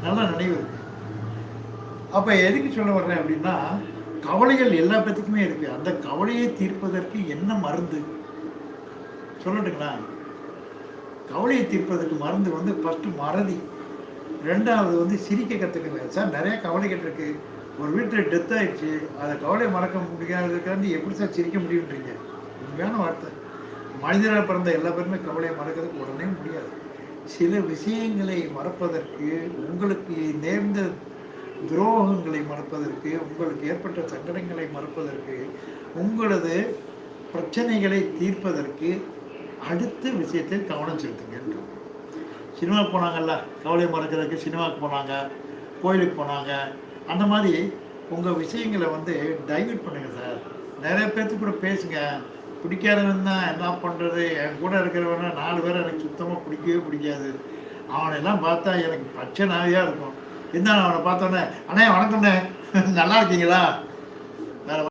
நல்லா நினைவு இருக்கு. அப்போ எதுக்கு சொல்ல வர்றேன் அப்படின்னா, கவலைகள் எல்லா பேத்துக்குமே இருக்கு. அந்த கவலையை தீர்ப்பதற்கு என்ன மருந்து சொல்லட்டுங்களா? கவலையை தீர்ப்பதற்கு மருந்து வந்து ஃபஸ்ட்டு மறதி, ரெண்டாவது வந்து சிரிக்க கற்றுக்குங்க. சார் நிறைய கவலைகள் இருக்கு. ஒரு வீட்டில் டெத் ஆயிடுச்சு, அதை கவலையை மறக்க முடியாததுக்காண்டி எப்படி சார் சிரிக்க முடியுன்றீங்க? உண்மையான வார்த்தை. மனிதனாக பிறந்த எல்லா பேருமே கவலையை மறக்கிறதுக்கு உடனே முடியாது. சில விஷயங்களை மறப்பதற்கு, உங்களுக்கு நேர்ந்த துரோகங்களை மறப்பதற்கு, உங்களுக்கு ஏற்பட்ட சங்கடங்களை மறப்பதற்கு, உங்களது பிரச்சனைகளை தீர்ப்பதற்கு அடுத்த விஷயத்தில் கவனம் செலுத்துங்க. சினிமாவுக்கு போனாங்கல்ல, கவலையை மறக்கிறதுக்கு சினிமாவுக்கு போனாங்க, கோயிலுக்கு போனாங்க. அந்த மாதிரி உங்கள் விஷயங்களை வந்து டைவர்ட் பண்ணுங்கள் சார். நிறைய பேர்த்து கூட பேசுங்க. பிடிக்காதவன் தான் என்ன பண்ணுறது, என் கூட இருக்கிறவன 4 பேரை எனக்கு சுத்தமாக பிடிக்கவே பிடிக்காது. அவனெல்லாம் பார்த்தா எனக்கு பிரச்சனையாக இருக்கும். இருந்தாலும் அவனை பார்த்தோன்னே, அண்ணே வணக்கண்ணே நல்லா இருக்கீங்களா